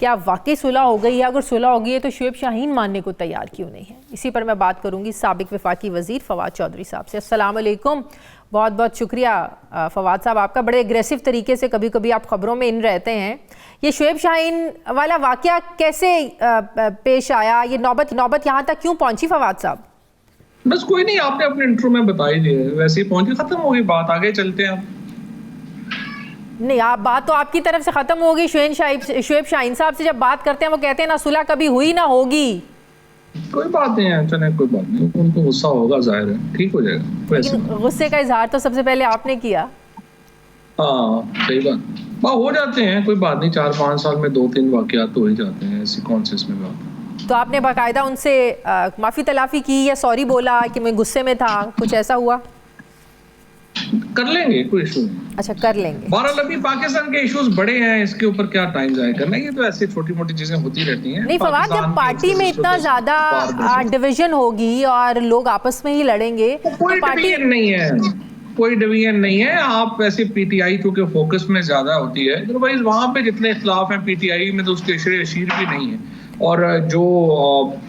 क्या वाकई सुलह हो गई है? अगर सुलह हो गई है तो शुएब शाहीन मानने को तैयार क्यों नहीं है? इसी पर मैं बात करूंगी साबिक वफाकी वजीर फवाद चौधरी साहब से। अस्सलाम वालेकुम, बहुत बहुत शुक्रिया फवाद साहब आपका। बड़े एग्रेसिव तरीके से कभी कभी आप खबरों में इन रहते हैं। ये शुएब शाहीन वाला वाकया कैसे पेश आया? ये नौबत यहाँ तक क्यों पहुंची फवाद साहब? बस कोई नहीं, आपने अपने इंट्रो में बता ही दिया, वैसे ही पहुंची, खत्म हो गई बात, आगे चलते हैं। नहीं, आप बात तो आपकी तरफ से खत्म होगी। शुएब शाहीन साहब से जब बात करते हैं वो कहते हैं ना सुलह कभी हुई ना होगी। कोई बात नहीं है, चले कोई बात नहीं, उनको गुस्सा होगा, जाहिर है, ठीक हो जाएगा। लेकिन गुस्से का इजहार तो सबसे पहले आपने किया। हाँ सही बात, हो जाते हैं, कोई बात नहीं, 4-5 साल में 2-3 वाकयात तो हो ही जाते हैं, ऐसी कौन सी इसमें बात। तो आपने बाकायदा उनसे माफी तलाफी की या सॉरी बोला कि मैं गुस्से में था, कुछ ऐसा हुआ? कर लेंगे, कोई इशू नहीं। अच्छा, कर लेंगे। बहरहाल अभी पाकिस्तान के इश्यूज बड़े हैं, इसके ऊपर क्या टाइम जाया करना, ये तो ऐसी छोटी मोटी चीजें होती रहती हैं। नहीं फवाद, जब पार्टी में इतना ज्यादा डिवीजन होगी और लोग आपस में ही लड़ेंगे तो कोई डिवीजन नहीं है, कोई डिवीजन नहीं है। आप वैसे पीटीआई क्योंकि फोकस में ज्यादा होती है, अदरवाइज वहां पे जितने इख्तिलाफ हैं पीटीआई में तो उसके अशीर भी नहीं है। और जो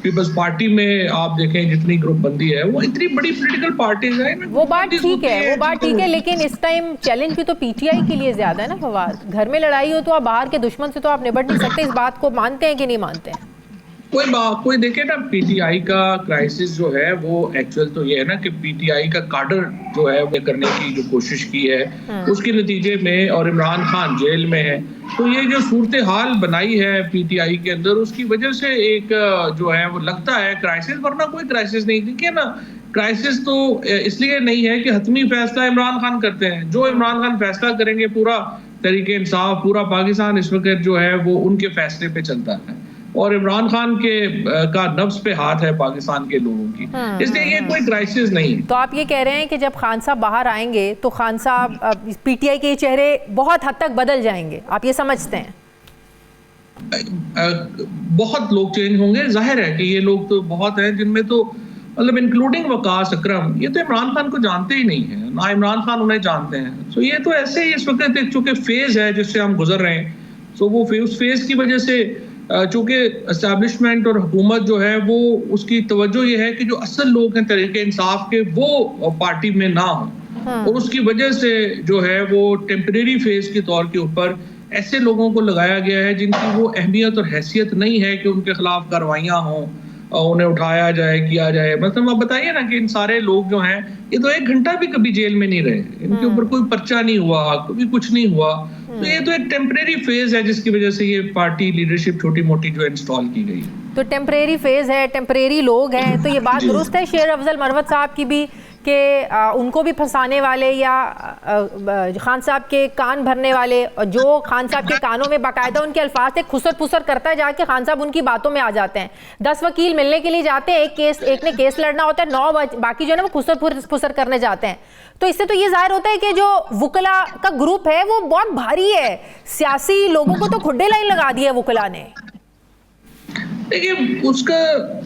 पीपल्स पार्टी में आप देखें जितनी ग्रुप बंदी है, वो इतनी बड़ी पॉलिटिकल पार्टीज है, वो बात ठीक है, वो बात ठीक है, लेकिन इस टाइम चैलेंज भी तो पीटीआई के लिए ज्यादा है ना फवाद। घर में लड़ाई हो तो आप बाहर के दुश्मन से तो आप निपट नहीं सकते। इस बात को मानते हैं कि नहीं मानते हैं? कोई देखे ना, पीटीआई का क्राइसिस जो है वो एक्चुअल तो ये है ना कि पीटीआई का काडर जो है वो करने की जो कोशिश की है उसके नतीजे में, और इमरान खान जेल में है, तो ये जो सूरत हाल बनाई है पीटीआई के अंदर, उसकी वजह से एक जो है वो लगता है क्राइसिस, वरना कोई क्राइसिस नहीं। देखिए ना, क्राइसिस तो इसलिए नहीं है कि हतमी फैसला इमरान खान करते हैं, जो इमरान खान फैसला करेंगे पूरा तरीके इंसाफ, पूरा पाकिस्तान इस वक्त जो है वो उनके फैसले पे चलता है, और इमरान खान के का नफ्स पे हाथ है पाकिस्तान के लोगों की, इसलिए ये कोई क्राइसिस नहीं। तो आप ये कह रहे हैं कि जब खान साहब बाहर आएंगे तो खान साहब पीटीआई के चेहरे बहुत हद तक बदल जाएंगे, आप ये समझते हैं? बहुत लोग चेंज होंगे, जाहिर है कि ये लोग तो बहुत हैं जिनमें तो मतलब इंक्लूडिंग वकास अकरम, ये तो इमरान खान को जानते ही नहीं है, ना इमरान खान उन्हें जानते हैं। तो ये तो ऐसे ही इस वक्त एक चूंकि फेज है जिससे हम गुजर रहे हैं, तो वो उस फेज की वजह से चूंकि एस्टैब्लिशमेंट और हुकूमत जो है वो उसकी तवज्जो ये है कि जो असल लोग हैं तरीके इंसाफ के वो पार्टी में ना हो, और उसकी वजह से जो है वो टेम्परेरी फेज के तौर के ऊपर ऐसे लोगों को लगाया गया है जिनकी वो अहमियत और हैसियत नहीं है कि उनके खिलाफ कार्रवाइयाँ हों, उन्हें उठाया जाए, किया जाए। मतलब आप बताइए ना कि इन सारे लोग जो हैं ये तो 1 घंटा भी कभी जेल में नहीं रहे, इनके ऊपर कोई पर्चा नहीं हुआ, कभी कुछ नहीं हुआ, तो ये तो एक टेम्परेरी फेज है जिसकी वजह से ये पार्टी लीडरशिप छोटी मोटी जो इंस्टॉल की गई। तो टेम्परेरी फेज है, टेम्परेरी लोग हैं, तो ये बात दुरुस्त है शेर अफजल मरवत साहब की भी कि उनको भी फंसाने वाले या खान साहब के कान भरने वाले, जो खान साहब के कानों में बाकायदा उनके अल्फाज से खुसर पुसर करता है जाके खान साहब उनकी बातों में आ जाते हैं। 10 वकील मिलने के लिए जाते हैं, एक ने केस लड़ना होता है, 9 बाकी जो है ना वो खुसर पुसर करने जाते हैं। तो इससे तो ये जाहिर होता है कि जो वकला का ग्रुप है वो बहुत भारी है, सियासी लोगों को तो खुड्डे लाइन लगा दिया है वकला ने। देखिए उसका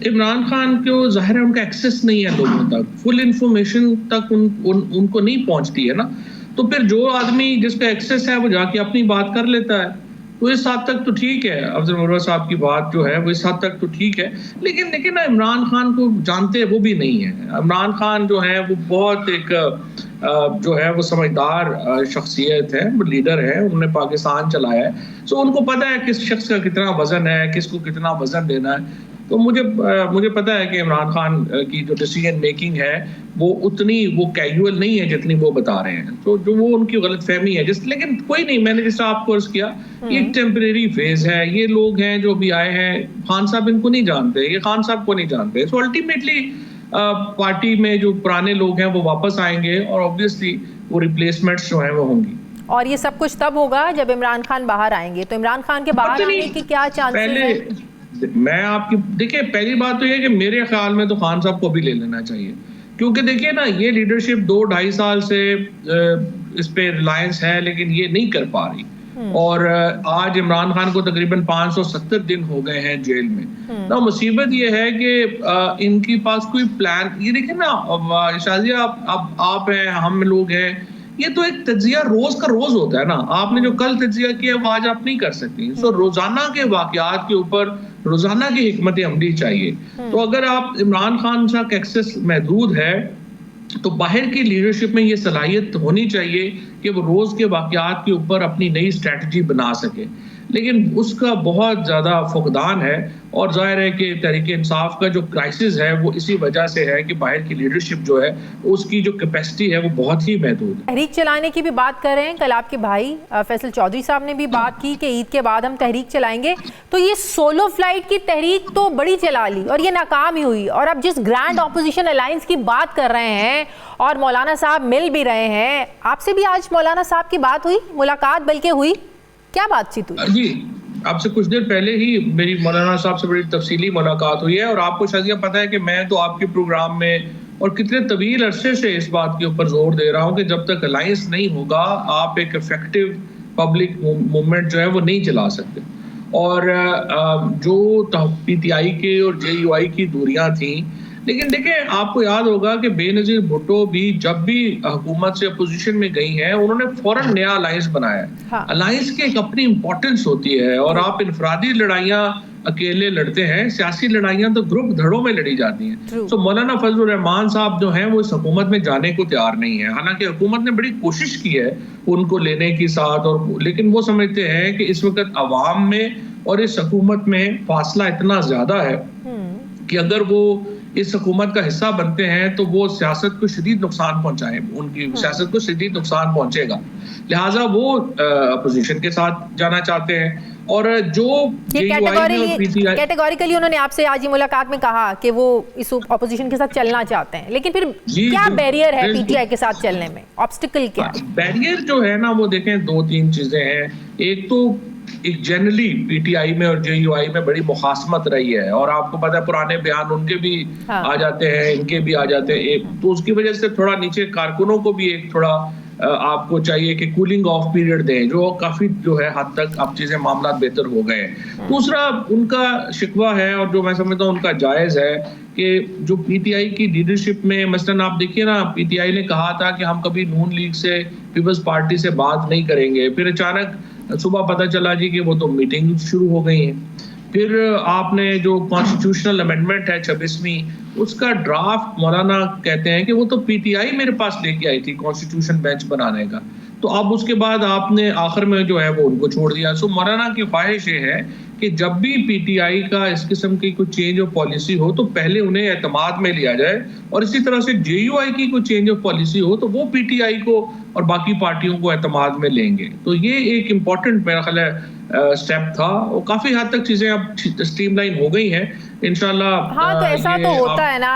इमरान खान को जाहिर है उनका एक्सेस नहीं है लोगों तक, फुल इंफॉर्मेशन तक उनको नहीं पहुंचती है ना, तो फिर जो आदमी जिसका एक्सेस है वो जाके अपनी बात कर लेता है। तो इस हद तक तो ठीक है, अफजल मरवत साहब की बात जो है वो इस हद तक तो ठीक है, लेकिन देखिए ना इमरान खान को जानते वो भी नहीं है। इमरान खान जो है वो बहुत एक जो है वो समझदार शख्सियत है, वो लीडर है, उन्होंने पाकिस्तान चलाया है, सो उनको पता है किस शख्स का कितना वजन है, किसको कितना वजन देना है। तो मुझे पता है कि इमरान खान की जो डिसीजन मेकिंग है वो उतनी वो कैजुअल नहीं है जितनी वो बता रहे हैं, तो जो वो उनकी गलतफहमी है लेकिन कोई नहीं, मैंने जैसा आपको अर्ज किया ये टेम्परेरी फेज है, ये लोग हैं जो भी आए हैं, खान साहब इनको नहीं जानते, ये खान साहब को नहीं जानते, सो अल्टीमेटली पार्टी में जो पुराने लोग हैं वो वापस आएंगे और ऑब्वियसली वो रिप्लेसमेंट्स जो है वो होंगी। और ये सब कुछ तब होगा जब इमरान खान बाहर आएंगे, तो इमरान खान के बाहर आने की क्या चांसेस है? मैं आपकी देखिए, पहली बात तो ये कि मेरे ख्याल में तो खान साहब को भी ले लेना चाहिए, क्योंकि देखिए ना ये लीडरशिप 2-2.5 साल से इस पे रिलायंस है लेकिन ये नहीं कर पा रही, और आज इमरान खान को तकरीबन 570 दिन हो गए हैं जेल में ना। मुसीबत ये है कि इनके पास कोई प्लान, ये देखिए ना शाजिया आप हैं, हम लोग हैं, ये तो एक तज्जिया रोज का रोज होता है ना, आपने जो कल तज्जिया किया वो आज आप नहीं कर सकती। सो रोजाना के वाकयात के ऊपर रोजाना की हिकमत अमली चाहिए। तो अगर आप इमरान खान का एक्सेस महदूद है तो बाहर की लीडरशिप में ये सलाहियत होनी चाहिए कि वो रोज के वाकयात के ऊपर अपनी नई स्ट्रैटेजी बना सके, लेकिन उसका बहुत ज़्यादा फुकदान है। और जाहिर है कि तहरीक इंसाफ का जो क्राइसिस है वो इसी वजह से है कि बाहर की लीडरशिप जो है उसकी जो कैपेसिटी है वो बहुत ही महदूद है। तहरीक चलाने की भी बात कर रहे हैं, कल आपके भाई फैसल चौधरी साहब ने भी बात की कि ईद के बाद हम तहरीक चलाएंगे। तो ये सोलो फ्लाइट की तहरीक तो बड़ी चला ली और ये नाकाम ही हुई, और अब जिस ग्रैंड ऑपोजिशन अलायंस की बात कर रहे हैं और मौलाना साहब मिल भी रहे हैं, आपसे भी आज मौलाना साहब की बात हुई, मुलाकात बल्कि हुई, क्या बातचीत हुई? जी, आपसे कुछ देर पहले ही मेरी मौलाना साहब से बड़ी तफसीली मुलाकात हुई है। और आपको शायद पता है कि मैं तो आपके प्रोग्राम में और कितने तवील अरसे से इस बात के ऊपर जोर दे रहा हूँ कि जब तक अलायंस नहीं होगा आप एक इफेक्टिव पब्लिक मूवमेंट जो है वो नहीं चला सकते। और जो PTI के और JUI की दूरियां थी, लेकिन देखिए आपको याद होगा कि बेनजीर भुट्टो भी जब भी हुकूमत से अपोजिशन में गई हैं उन्होंने फौरन नया अलायंस बनाया है। हाँ। अलायंस की एक अपनी इंपॉर्टेंस होती है, और आप इनफरादी लड़ाइयाँ अकेले लड़ते हैं, सियासी लड़ाइयाँ तो ग्रुप धड़ों में लड़ी जाती हैं। तो मौलाना फजलुर रहमान साहब जो हैं वो इस हुकूमत में जाने को तैयार नहीं है, हालांकि हुकूमत ने बड़ी कोशिश की है उनको लेने की साथ, और लेकिन वो समझते हैं कि इस वक्त अवाम में और इस हुकूमत में फासला इतना ज्यादा है कि अगर वो इस हुकूमत का हिस्सा बनते हैं तो वो सियासत को शदीद नुकसान पहुंचाए, उनकी सियासत को शदीद नुकसान पहुंचेगा, लिहाजा वो अपोजिशन के साथ जाना चाहते हैं। और जो कैटेगोरिकली उन्होंने आपसे आज ही मुलाकात में कहा कि वो इस अपोजिशन के साथ चलना चाहते हैं, लेकिन फिर क्या बैरियर है PTI के साथ चलने में, ऑब्स्टिकल क्या है? बैरियर जो है ना वो देखें 2-3 चीजें हैं। एक तो एक जनरली PTI में और JUI में बड़ी मुखासमत रही है, और आपको पता है पुराने बयान उनके भी आ जाते हैं, इनके भी आ जाते हैं, तो उसकी वजह से थोड़ा नीचे कारकुनों को भी एक थोड़ा आपको चाहिए कि कूलिंग ऑफ पीरियड दें, जो काफी जो है हद तक अब चीजें मामला बेहतर हो गए हैं। दूसरा उनका शिकवा है, और जो मैं समझता हूँ उनका जायज है, कि जो PTI की लीडरशिप में मसलन आप देखिए ना, PTI ने कहा था कि हम कभी नून लीग से पीपल्स पार्टी से बात नहीं करेंगे, फिर अचानक सुबह पता चला जी कि वो तो मीटिंग शुरू हो गई है। फिर आपने जो कॉन्स्टिट्यूशनल अमेंडमेंट है 26वीं, उसका ड्राफ्ट मौलाना कहते हैं कि वो तो PTI मेरे पास लेके आई थी कॉन्स्टिट्यूशन बेंच बनाने का, तो अब उसके बाद आपने आखिर में जो है वो उनको छोड़ दिया। सो मौलाना की ख्वाहिश ये है कि जब भी PTI का इस किस्म की कोई चेंज ऑफ पॉलिसी हो तो पहले उन्हें एतमाद में लिया जाए, और इसी तरह से JUI की कोई चेंज ऑफ पॉलिसी हो तो वो PTI को और बाकी पार्टियों को एतमाद में लेंगे। तो ये एक इम्पॉर्टेंट मेरा ख्याल है स्टेप था, और काफी हद तक चीजें अब स्ट्रीमलाइन हो गई हैं इंशाल्लाह। हाँ, तो ऐसा तो होता है ना।